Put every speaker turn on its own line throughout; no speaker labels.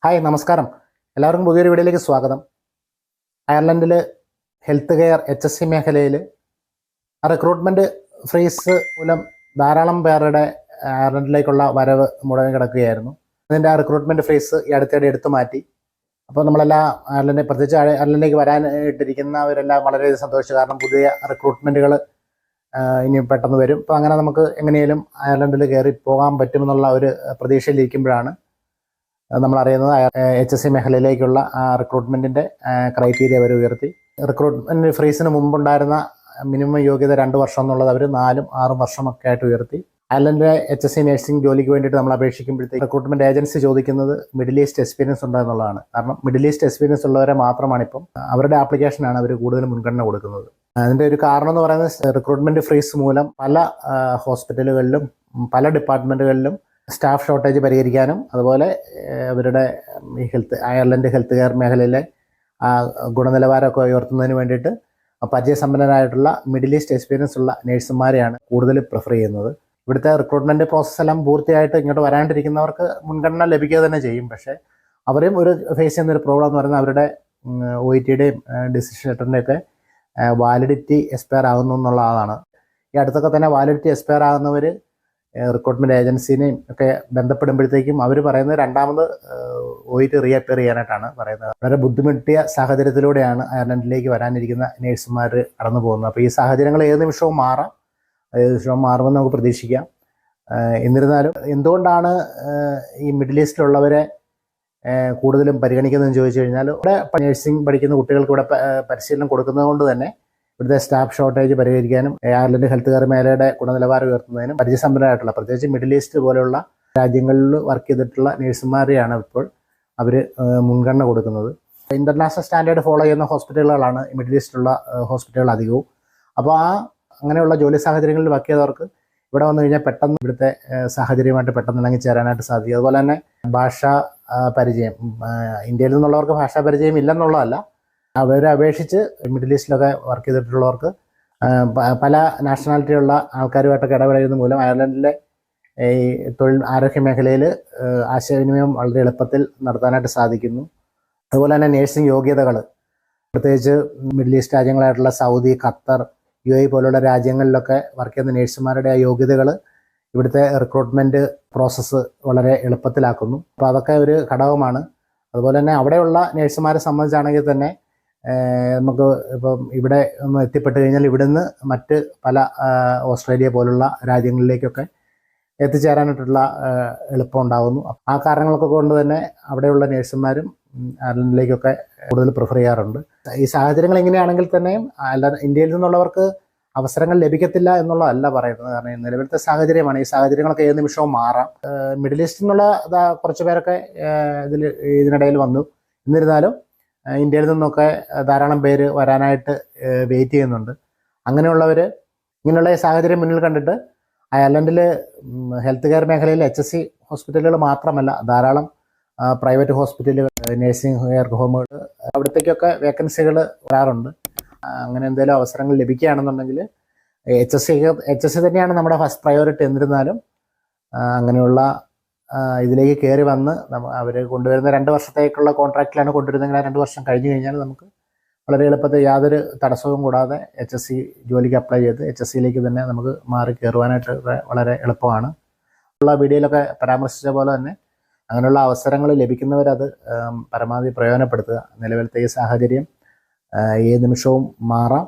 Hi നമസ്കാരം. എല്ലാവർക്കും പുതിയൊരു വീഡിയോയിലേക്ക് സ്വാഗതം. അയർലൻഡിൽ ഹെൽത്ത് കെയർ HSC മേഖലയിൽ റിക്രൂട്ട്മെൻറ്റ് ഫ്രീസ് മൂലം ധാരാളം പേരുടെ അയർലൻഡിലേക്കുള്ള വരവ് മുടങ്ങി കിടക്കുകയായിരുന്നു. അതിൻ്റെ റിക്രൂട്ട്മെൻറ്റ് ഫ്രീസ് ഈ അടുത്തിടെ എടുത്തു മാറ്റി. അപ്പോൾ നമ്മളെല്ലാം പ്രത്യേകിച്ച് അയർലൻഡിലേക്ക് വരാനിട്ടിരിക്കുന്നവരെല്ലാം വളരെയധികം സന്തോഷിച്ചു. കാരണം പുതിയ റിക്രൂട്ട്മെൻറ്റുകൾ ഇനി പെട്ടെന്ന് വരും. അപ്പോൾ അങ്ങനെ നമുക്ക് എങ്ങനെയും അയർലൻഡിൽ കയറി പോകാൻ പറ്റുമെന്നുള്ള ഒരു പ്രതീക്ഷയിലിരിക്കുമ്പോഴാണ് നമ്മളറിയുന്നത് HSC മേഖലയിലേക്കുള്ള റിക്രൂട്ട്മെൻറ്റിൻ്റെ ക്രൈറ്റീരിയ അവർ ഉയർത്തി. റിക്രൂട്ട്മെൻറ്റ് ഫ്രീസിന് മുമ്പുണ്ടായിരുന്ന മിനിമം യോഗ്യത 2 വർഷം എന്നുള്ളത് അവർ 4-6 വർഷമൊക്കെ ആയിട്ട് ഉയർത്തി. അയർലൻഡിലെ HSC നഴ്സിംഗ് ജോലിക്ക് വേണ്ടിയിട്ട് നമ്മൾ അപേക്ഷിക്കുമ്പോഴത്തേക്ക് റിക്രൂട്ട്മെൻറ്റ് ഏജൻസി ചോദിക്കുന്നത് മിഡിൽ ഈസ്റ്റ് എക്സ്പീരിയൻസ് ഉണ്ടോ എന്നുള്ളതാണ്. കാരണം മിഡിൽ ഈസ്റ്റ് എക്സ്പീരിയൻസ് ഉള്ളവരെ മാത്രമാണ് ഇപ്പം അവരുടെ ആപ്ലിക്കേഷനാണ് അവർ കൂടുതൽ മുൻഗണന കൊടുക്കുന്നത്. അതിൻ്റെ ഒരു കാരണം എന്ന് പറയുന്നത് റിക്രൂട്ട്മെൻറ്റ് ഫ്രീസ് മൂലം പല ഹോസ്പിറ്റലുകളിലും പല ഡിപ്പാർട്ട്മെൻറ്റുകളിലും സ്റ്റാഫ് ഷോർട്ടേജ് പരിഹരിക്കാനും അതുപോലെ അവരുടെ ഈ അയർലൻഡ് ഹെൽത്ത് കെയർ മേഖലയിലെ ഗുണനിലവാരമൊക്കെ ഉയർത്തുന്നതിന് വേണ്ടിയിട്ട് പരിചയസമ്പന്നരായിട്ടുള്ള മിഡിൽ ഈസ്റ്റ് എക്സ്പീരിയൻസ് ഉള്ള നേഴ്സുമാരെയാണ് കൂടുതൽ പ്രിഫർ ചെയ്യുന്നത്. ഇവിടുത്തെ റിക്രൂട്ട്മെൻറ്റ് പ്രോസസ്സ് എല്ലാം പൂർത്തിയായിട്ട് ഇങ്ങോട്ട് വരാണ്ടിരിക്കുന്നവർക്ക് മുൻഗണന ലഭിക്കുക തന്നെ ചെയ്യും. പക്ഷേ അവരെയും ഒരു ഫേസ് ചെയ്യുന്നൊരു പ്രോബ്ലം എന്ന് പറയുന്നത് അവരുടെ OETയുടെയും ഡിസിഷൻ ലെറ്ററിൻ്റെയൊക്കെ വാലിഡിറ്റി എക്സ്പയർ ആകുന്നു എന്നുള്ളതാണ്. ഈ അടുത്തൊക്കെ തന്നെ വാലിഡിറ്റി എക്സ്പയർ ആകുന്നവർ റിക്രൂട്ട്മെൻറ്റ് ഏജൻസിനെയും ഒക്കെ ബന്ധപ്പെടുമ്പോഴത്തേക്കും അവർ പറയുന്നത് രണ്ടാമത് OET റീഅപ്പിയർ ചെയ്യാനായിട്ടാണ് പറയുന്നത്. വളരെ ബുദ്ധിമുട്ടിയ സാഹചര്യത്തിലൂടെയാണ് അയർലൻഡിലേക്ക് വരാനിരിക്കുന്ന നേഴ്സുമാർ കടന്നു പോകുന്നത്. അപ്പോൾ ഈ സാഹചര്യങ്ങൾ ഏത് നിമിഷവും മാറുമെന്ന് നമുക്ക് പ്രതീക്ഷിക്കാം. എന്നിരുന്നാലും എന്തുകൊണ്ടാണ് ഈ മിഡിൽ ഈസ്റ്റിലുള്ളവരെ കൂടുതലും പരിഗണിക്കുന്നതെന്ന് ചോദിച്ചു കഴിഞ്ഞാൽ ഇവിടെ നഴ്സിംഗ് പഠിക്കുന്ന കുട്ടികൾക്ക് ഇവിടെ പരിശീലനം കൊടുക്കുന്നത് കൊണ്ട് തന്നെ ഇവിടുത്തെ സ്റ്റാഫ് ഷോർട്ടേജ് പരിഹരിക്കാനും അയർലൻഡ് ഹെൽത്ത് കെയർ മേഖലയുടെ ഗുണനിലവാരം ഉയർത്തുന്നതിനും പരിചയസമ്പന്നരായിട്ടുള്ള പ്രത്യേകിച്ച് മിഡിൽ ഈസ്റ്റ് പോലെയുള്ള രാജ്യങ്ങളിൽ വർക്ക് ചെയ്തിട്ടുള്ള നേഴ്സുമാരെയാണ് ഇപ്പോൾ അവർ മുൻഗണന കൊടുക്കുന്നത്. ഇൻ്റർനാഷണൽ സ്റ്റാൻഡേർഡ് ഫോളോ ചെയ്യുന്ന ഹോസ്പിറ്റലുകളാണ് മിഡിൽ ഈസ്റ്റിലുള്ള ഹോസ്പിറ്റലുകൾ അധികവും. അപ്പോൾ അങ്ങനെയുള്ള ജോലി സാഹചര്യങ്ങളിൽ വർക്ക് ചെയ്തവർക്ക് ഇവിടെ വന്നു കഴിഞ്ഞാൽ പെട്ടെന്ന് ഇവിടുത്തെ സാഹചര്യമായിട്ട് പെട്ടെന്ന് ഇണങ്ങിച്ചേരാനായിട്ട് സാധിക്കും. അതുപോലെ തന്നെ ഭാഷാ പരിചയം, ഇന്ത്യയിൽ നിന്നുള്ളവർക്ക് ഭാഷാ പരിചയം ഇല്ലെന്നുള്ളതല്ല, അവരെ അപേക്ഷിച്ച് മിഡിൽ ഈസ്റ്റിലൊക്കെ വർക്ക് ചെയ്തിട്ടുള്ളവർക്ക് പല നാഷണാലിറ്റിയുള്ള ആൾക്കാരുമായിട്ടൊക്കെ ഇടപെടുന്നത് മൂലം അയർലൻഡിലെ ഈ ആരോഗ്യ മേഖലയിൽ ആശയവിനിമയം വളരെ എളുപ്പത്തിൽ നടത്താനായിട്ട് സാധിക്കുന്നു. അതുപോലെ തന്നെ നേഴ്സിംഗ് യോഗ്യതകൾ പ്രത്യേകിച്ച് മിഡിൽ ഈസ്റ്റ് രാജ്യങ്ങളായിട്ടുള്ള സൗദി, ഖത്തർ, UAE പോലുള്ള രാജ്യങ്ങളിലൊക്കെ വർക്ക് ചെയ്യുന്ന നേഴ്സുമാരുടെ യോഗ്യതകൾ ഇവിടുത്തെ റിക്രൂട്ട്മെൻറ്റ് പ്രോസസ്സ് വളരെ എളുപ്പത്തിലാക്കുന്നു. അപ്പോൾ അതൊക്കെ ഒരു ഘടകമാണ്. അതുപോലെ തന്നെ അവിടെയുള്ള നേഴ്സുമാരെ സംബന്ധിച്ചാണെങ്കിൽ തന്നെ നമുക്ക് ഇപ്പം ഇവിടെ ഒന്ന് എത്തിപ്പെട്ട് കഴിഞ്ഞാൽ ഇവിടുന്ന് മറ്റ് പല ഓസ്ട്രേലിയ പോലുള്ള രാജ്യങ്ങളിലേക്കൊക്കെ എത്തിച്ചേരാനായിട്ടുള്ള എളുപ്പം ഉണ്ടാകുന്നു. ആ കാരണങ്ങളൊക്കെ കൊണ്ട് തന്നെ അവിടെയുള്ള നേഴ്സുമാരും അയർലൻഡിലേക്കൊക്കെ കൂടുതൽ പ്രിഫർ ചെയ്യാറുണ്ട്. ഈ സാഹചര്യങ്ങൾ എങ്ങനെയാണെങ്കിൽ തന്നെയും ഇന്ത്യയിൽ നിന്നുള്ളവർക്ക് അവസരങ്ങൾ ലഭിക്കത്തില്ല എന്നുള്ളതല്ല പറയുന്നത്. കാരണം നിലവിലത്തെ സാഹചര്യമാണ്. ഈ സാഹചര്യങ്ങളൊക്കെ ഏത് നിമിഷവും മാറാം. മിഡിൽ ഈസ്റ്റിൽ നിന്നുള്ള കുറച്ച് പേരൊക്കെ ഇതിനിടയിൽ വന്നു. എന്നിരുന്നാലും ഇന്ത്യയിൽ നിന്നൊക്കെ ധാരാളം പേര് വരാനായിട്ട് വെയിറ്റ് ചെയ്യുന്നുണ്ട്. അങ്ങനെയുള്ളവർ ഇങ്ങനെയുള്ള സാഹചര്യം മുന്നിൽ കണ്ടിട്ട് അയർലൻഡിൽ ഹെൽത്ത് കെയർ മേഖലയിൽ HSC ഹോസ്പിറ്റലുകൾ മാത്രമല്ല ധാരാളം പ്രൈവറ്റ് ഹോസ്പിറ്റലുകൾ, നഴ്സിംഗ് കെയർ ഹോമുകൾ, അവിടത്തേക്കൊക്കെ വേക്കൻസികൾ വരാറുണ്ട്. അങ്ങനെ എന്തെങ്കിലും അവസരങ്ങൾ ലഭിക്കുകയാണെന്നുണ്ടെങ്കിൽ HSC തന്നെയാണ് നമ്മുടെ ഫസ്റ്റ് പ്രയോറിറ്റി. എന്നിരുന്നാലും അങ്ങനെയുള്ള ഇതിലേക്ക് കയറി വന്ന് അവർ കൊണ്ടുവരുന്ന 2 വർഷത്തേക്കുള്ള കോൺട്രാക്റ്റിലാണ് കൊണ്ടുവരുന്നതെങ്കിൽ ആ 2 വർഷം കഴിഞ്ഞ് കഴിഞ്ഞാൽ നമുക്ക് വളരെ എളുപ്പത്തിൽ യാതൊരു തടസ്സവും കൂടാതെ HSC ജോലിക്ക് അപ്ലൈ ചെയ്ത് HSCയിലേക്ക് തന്നെ നമുക്ക് മാറി കയറുവാനായിട്ട് വളരെ എളുപ്പമാണ്. ഉള്ള വീഡിയോയിലൊക്കെ പരാമർശിച്ച പോലെ തന്നെ അങ്ങനെയുള്ള അവസരങ്ങൾ ലഭിക്കുന്നവരത് പരമാവധി പ്രയോജനപ്പെടുത്തുക. നിലവിലത്തെ ഈ സാഹചര്യം ഏത് നിമിഷവും മാറാം.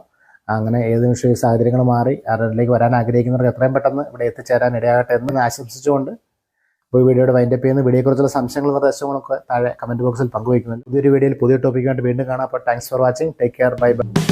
അങ്ങനെ ഏത് നിമിഷവും ഈ സാഹചര്യങ്ങൾ മാറി അയർലൻഡിലേക്ക് വരാൻ ആഗ്രഹിക്കുന്നവർക്ക് എത്രയും പെട്ടെന്ന് ഇവിടെ എത്തിച്ചേരാൻ ഇടയാകട്ടെ എന്ന് ആശംസിച്ചുകൊണ്ട് ഇപ്പോൾ വീഡിയോയുടെ വൈൻഡപ്പ് ചെയ്യുന്നു. വീഡിയോയെക്കുറിച്ചുള്ള സംശയങ്ങളും നിർദ്ദേശങ്ങളൊക്കെ താഴെ കമൻറ്റ് ബോക്സിൽ പങ്കുവയ്ക്കുന്നുണ്ട്. പുതിയൊരു വീഡിയോയിൽ പുതിയ ടോപ്പിക്കുമായിട്ട് വീണ്ടും കാണാം. അപ്പോൾ thanks for watching. Take care. Bye bye.